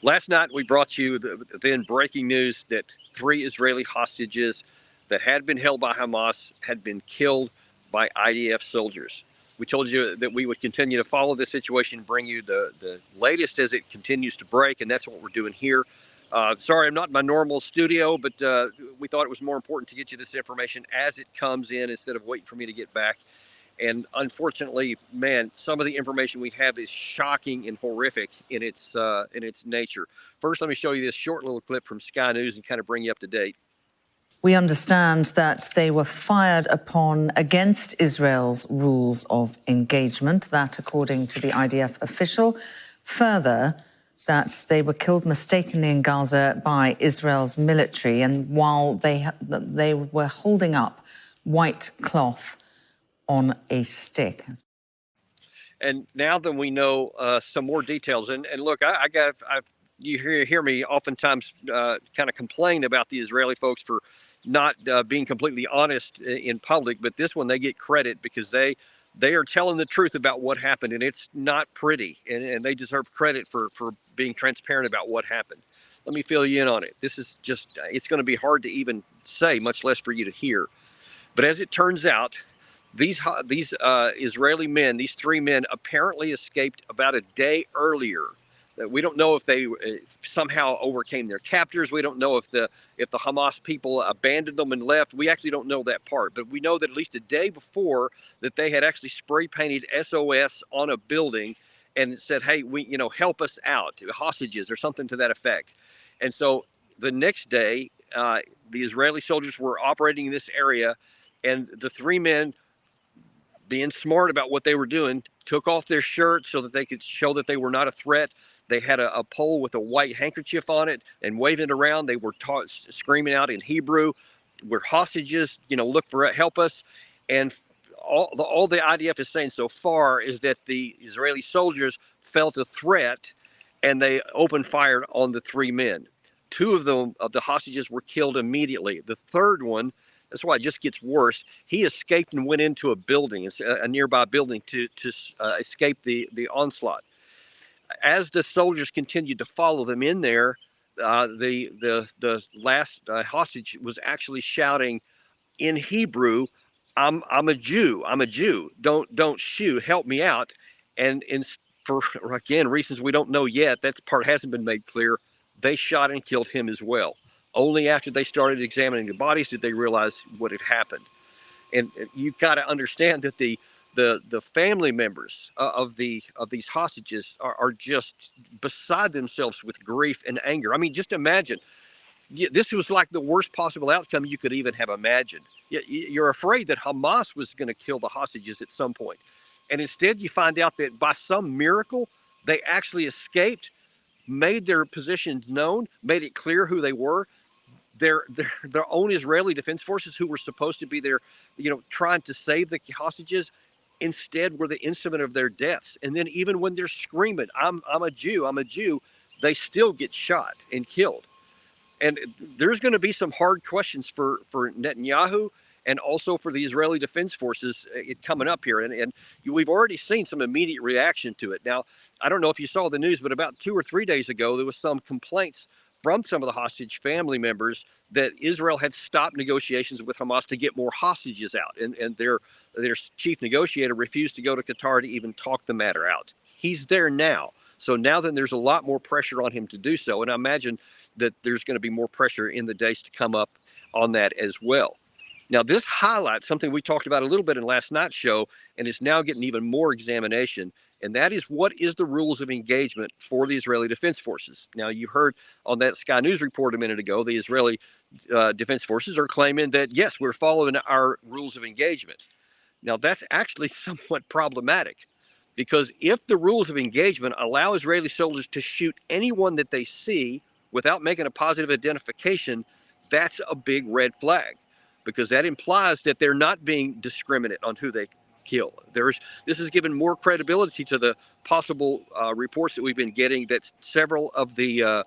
Last night, we brought you the then breaking news that 3 Israeli hostages that had been held by Hamas had been killed by IDF soldiers. We told you that we would continue to follow this situation, bring you the latest as it continues to break, and that's what we're doing here. Sorry, I'm not in my normal studio, but we thought it was more important to get you this information as it comes in instead of waiting for me to get back. And unfortunately, man, some of the information we have is shocking and horrific in its nature. First, let me show you this short little clip from Sky News and kind of bring you up to date. We understand that they were fired upon against Israel's rules of engagement, that according to the IDF official. Further, that they were killed mistakenly in Gaza by Israel's military, and while they were holding up white cloth on a stick. And now that we know some more details, and look, you hear me oftentimes kind of complain about the Israeli folks for not being completely honest in public, but this one they get credit because they are telling the truth about what happened, and it's not pretty, and they deserve credit for being transparent about what happened. Let me fill you in on it. This is just, it's going to be hard to even say, much less for you to hear. But as it turns out, these Israeli men, these 3 men, apparently escaped about a day earlier. We don't know if they somehow overcame their captors. We don't know if the Hamas people abandoned them and left. We actually don't know that part. But we know that at least a day before that they had actually spray painted SOS on a building and said, "Hey, help us out, hostages," or something to that effect. And so the next day, the Israeli soldiers were operating in this area, and the 3 men, being smart about what they were doing, took off their shirts so that they could show that they were not a threat. They had a pole with a white handkerchief on it and waving it around. They were screaming out in Hebrew, "We're hostages, look for it, help us." And all the IDF is saying so far is that the Israeli soldiers felt a threat and they opened fire on the 3 men. 2 of the hostages were killed immediately. The third one, that's why it just gets worse. He escaped and went into a building, a nearby building, to escape the onslaught. As the soldiers continued to follow them in there, the last hostage was actually shouting in Hebrew, "I'm a Jew. I'm a Jew. Don't shoot. Help me out." And for, again, reasons we don't know yet, that part hasn't been made clear, they shot and killed him as well. Only after they started examining the bodies did they realize what had happened. And you've got to understand that the family members of these hostages are just beside themselves with grief and anger. I mean, just imagine, this was like the worst possible outcome you could even have imagined. You're afraid that Hamas was going to kill the hostages at some point, and instead you find out that by some miracle they actually escaped, made their positions known, made it clear who they were. Their own Israeli defense forces, who were supposed to be there, trying to save the hostages, instead were the instrument of their deaths. And then even when they're screaming, I'm a Jew, I'm a Jew," they still get shot and killed. And there's going to be some hard questions for Netanyahu and also for the Israeli Defense Forces coming up here. And we've already seen some immediate reaction to it. Now, I don't know if you saw the news, but about 2 or 3 days ago, there was some complaints from some of the hostage family members that Israel had stopped negotiations with Hamas to get more hostages out. And their chief negotiator refused to go to Qatar to even talk the matter out. He's there now. So now then there's a lot more pressure on him to do so. And I imagine that there's going to be more pressure in the days to come up on that as well. Now, this highlights something we talked about a little bit in last night's show, and is now getting even more examination, and that is, what is the rules of engagement for the Israeli Defense Forces? Now, you heard on that Sky News report a minute ago, the Israeli Defense Forces are claiming that, yes, we're following our rules of engagement. Now, that's actually somewhat problematic, because if the rules of engagement allow Israeli soldiers to shoot anyone that they see without making a positive identification, that's a big red flag, because that implies that they're not being discriminate on who they kill. This has given more credibility to the possible reports that we've been getting that several of the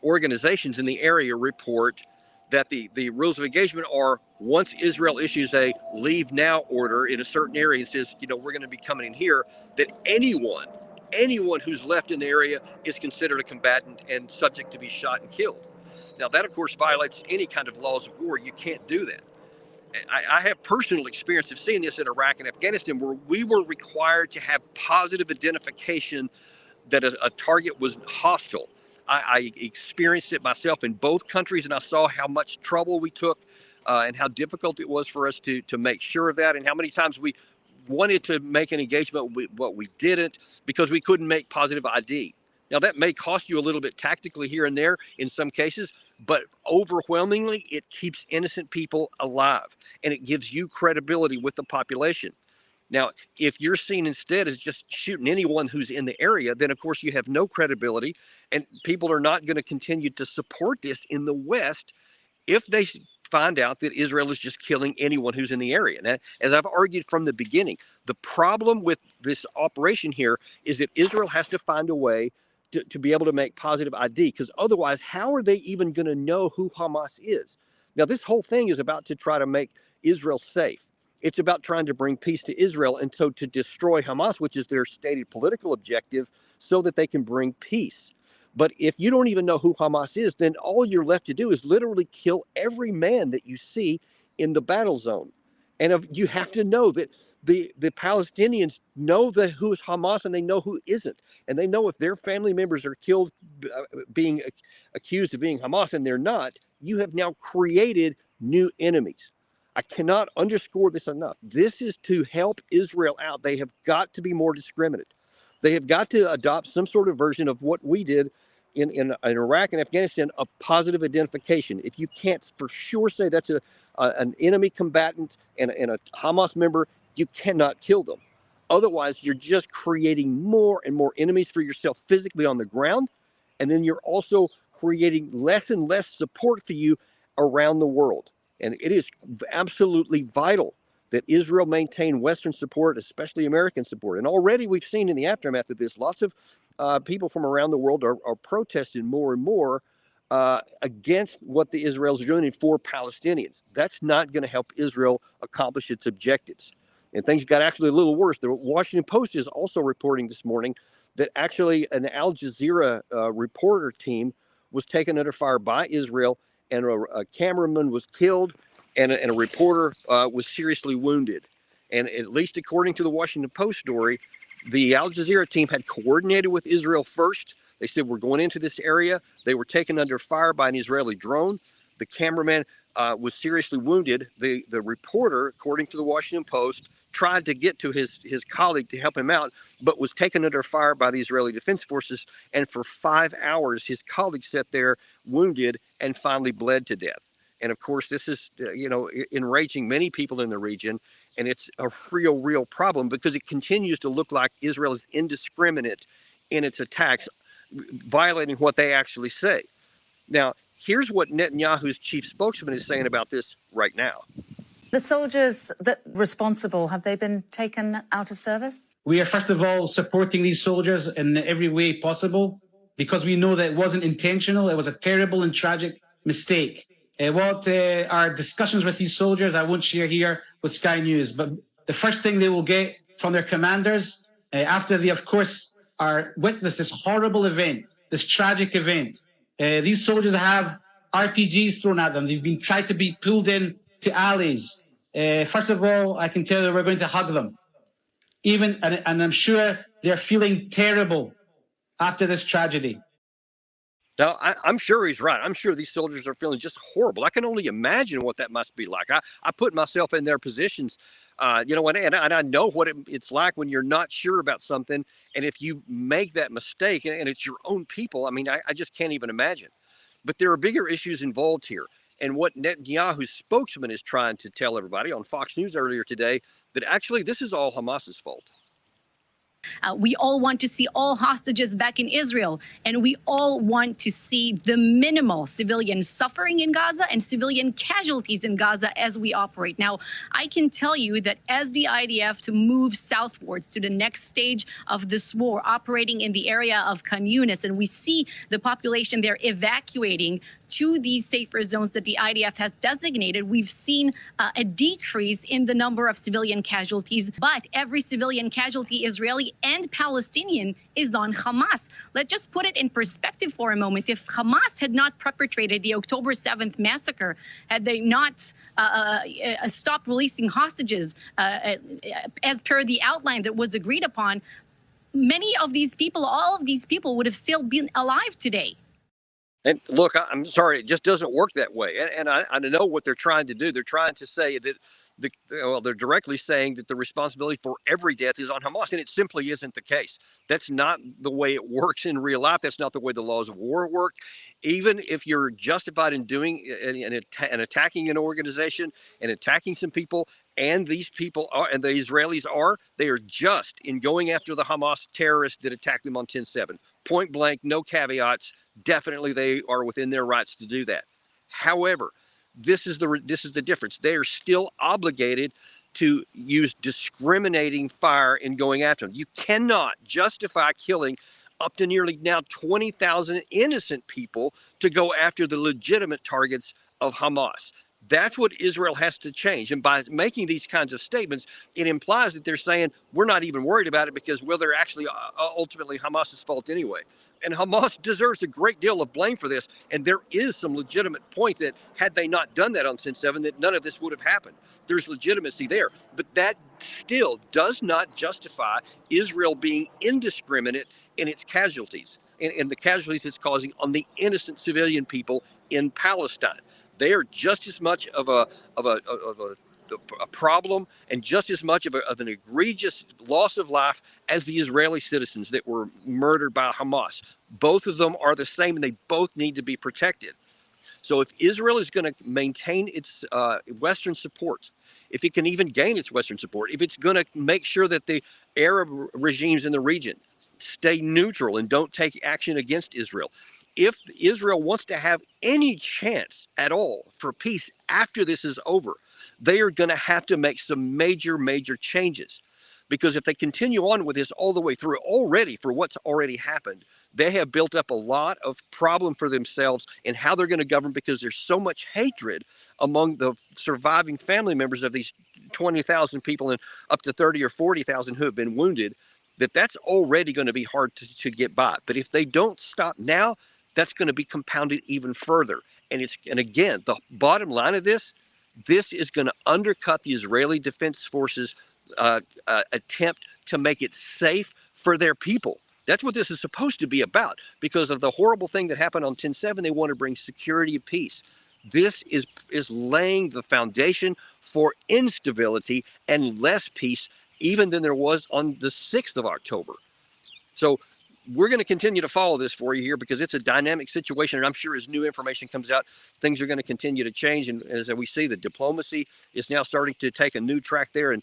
organizations in the area report that the rules of engagement are, once Israel issues a leave now order in a certain area and says, we're going to be coming in here, that anyone anyone who's left in the area is considered a combatant and subject to be shot and killed. Now, that, of course, violates any kind of laws of war. You can't do that. I have personal experience of seeing this in Iraq and Afghanistan, where we were required to have positive identification that a target was hostile. I experienced it myself in both countries, and I saw how much trouble we took and how difficult it was for us to make sure of that, and how many times we wanted to make an engagement, but we didn't because we couldn't make positive ID. Now, that may cost you a little bit tactically here and there in some cases, but overwhelmingly, it keeps innocent people alive, and it gives you credibility with the population. Now, if you're seen instead as just shooting anyone who's in the area, then of course you have no credibility, and people are not going to continue to support this in the West if they find out that Israel is just killing anyone who's in the area. Now, as I've argued from the beginning, the problem with this operation here is that Israel has to find a way to be able to make positive ID, because otherwise, how are they even going to know who Hamas is? Now, this whole thing is about to try to make Israel safe. It's about trying to bring peace to Israel and so to destroy Hamas, which is their stated political objective, so that they can bring peace. But if you don't even know who Hamas is, then all you're left to do is literally kill every man that you see in the battle zone. And you have to know that the Palestinians know who is Hamas, and they know who isn't. And they know if their family members are killed being accused of being Hamas and they're not, you have now created new enemies. I cannot underscore this enough. This is to help Israel out. They have got to be more discriminate. They have got to adopt some sort of version of what we did in Iraq and Afghanistan, of positive identification. If you can't for sure say that's an enemy combatant and a Hamas member, you cannot kill them. Otherwise, you're just creating more and more enemies for yourself physically on the ground. And then you're also creating less and less support for you around the world. And it is absolutely vital that Israel maintain Western support, especially American support. And already we've seen in the aftermath of this, lots of people from around the world are protesting more and more against what the Israelis are doing for Palestinians. That's not going to help Israel accomplish its objectives. And things got actually a little worse. The Washington Post is also reporting this morning that actually an Al Jazeera reporter team was taken under fire by Israel, and a cameraman was killed, and a reporter was seriously wounded. And at least according to the Washington Post story, the Al Jazeera team had coordinated with Israel first. They said, we're going into this area. They were taken under fire by an Israeli drone. The cameraman was seriously wounded. The reporter, according to the Washington Post, tried to get to his colleague to help him out, but was taken under fire by the Israeli Defense Forces. And for 5 hours, his colleague sat there wounded and finally bled to death. And of course, this is, enraging many people in the region. And it's a real problem, because it continues to look like Israel is indiscriminate in its attacks, violating what they actually say. Now, here's what Netanyahu's chief spokesman is saying about this right now. The soldiers that responsible, have they been taken out of service? We are, first of all, supporting these soldiers in every way possible, because we know that it wasn't intentional. It was a terrible and tragic mistake. What our discussions with these soldiers, I won't share here with Sky News, but the first thing they will get from their commanders, after they, of course, are witness this horrible event, this tragic event, these soldiers have RPGs thrown at them. They've been tried to be pulled in to alleys. First of all, I can tell you we're going to hug them. And I'm sure they're feeling terrible after this tragedy. Now, I'm sure he's right. I'm sure these soldiers are feeling just horrible. I can only imagine what that must be like. I put myself in their positions, and I know what it's like when you're not sure about something. And if you make that mistake and it's your own people, I mean, I just can't even imagine. But there are bigger issues involved here. And what Netanyahu's spokesman is trying to tell everybody on Fox News earlier today, that actually this is all Hamas's fault. We all want to see all hostages back in Israel, and we all want to see the minimal civilian suffering in Gaza and civilian casualties in Gaza as we operate. Now, I can tell you that as the IDF to move southwards to the next stage of this war, operating in the area of Khan Yunis, and we see the population there evacuating to these safer zones that the IDF has designated, we've seen a decrease in the number of civilian casualties. But every civilian casualty Israeli end Palestinian is on Hamas. Let's just put it in perspective for a moment. If Hamas had not perpetrated the October 7th massacre, had they not stopped releasing hostages as per the outline that was agreed upon, many of these people, all of these people would have still been alive today. And look, I'm sorry, it just doesn't work that way. And I know what they're trying to do. They're trying to say that they're directly saying that the responsibility for every death is on Hamas, and it simply isn't the case. That's not the way it works in real life. That's not the way the laws of war work. Even if you're justified in doing and attacking an organization and attacking some people, and these people are, and the Israelis are, they are just in going after the Hamas terrorists that attacked them on 10/7. Point blank, no caveats. Definitely, they are within their rights to do that. However, this is the difference. They are still obligated to use discriminating fire in going after them. You cannot justify killing up to nearly now 20,000 innocent people to go after the legitimate targets of Hamas. That's what Israel has to change. And by making these kinds of statements, it implies that they're saying we're not even worried about it because, well, they're actually ultimately Hamas's fault anyway. And Hamas deserves a great deal of blame for this. And there is some legitimate point that had they not done that on 10/7, that none of this would have happened. There's legitimacy there. But that still does not justify Israel being indiscriminate in its casualties and the casualties it's causing on the innocent civilian people in Palestine. They are just as much of a problem and just as much of an egregious loss of life as the Israeli citizens that were murdered by Hamas. Both of them are the same, and they both need to be protected. So if Israel is going to maintain its Western support, if it can even gain its Western support, if it's going to make sure that the Arab regimes in the region stay neutral and don't take action against Israel, if Israel wants to have any chance at all for peace after this is over, they are going to have to make some major, major changes. Because if they continue on with this all the way through already for what's already happened, they have built up a lot of problem for themselves in how they're going to govern, because there's so much hatred among the surviving family members of these 20,000 people and up to 30 or 40,000 who have been wounded, that's already going to be hard to get by. But if they don't stop now, that's going to be compounded even further. And again, the bottom line of this is going to undercut the Israeli Defense Forces attempt to make it safe for their people. That's what this is supposed to be about. Because of the horrible thing that happened on 10/7, they want to bring security and peace. This is laying the foundation for instability and less peace even than there was on the 6th of October. So we're going to continue to follow this for you here, because it's a dynamic situation. And I'm sure as new information comes out, things are going to continue to change. And as we see, the diplomacy is now starting to take a new track there. And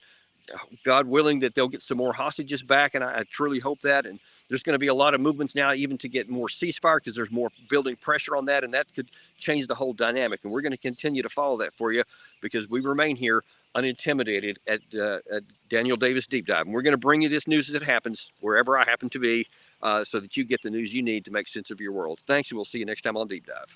God willing that they'll get some more hostages back. And I truly hope that. And there's going to be a lot of movements now even to get more ceasefire, because there's more building pressure on that. And that could change the whole dynamic. And we're going to continue to follow that for you, because we remain here unintimidated at Daniel Davis Deep Dive. And we're going to bring you this news as it happens, wherever I happen to be, so that you get the news you need to make sense of your world. Thanks, and we'll see you next time on Deep Dive.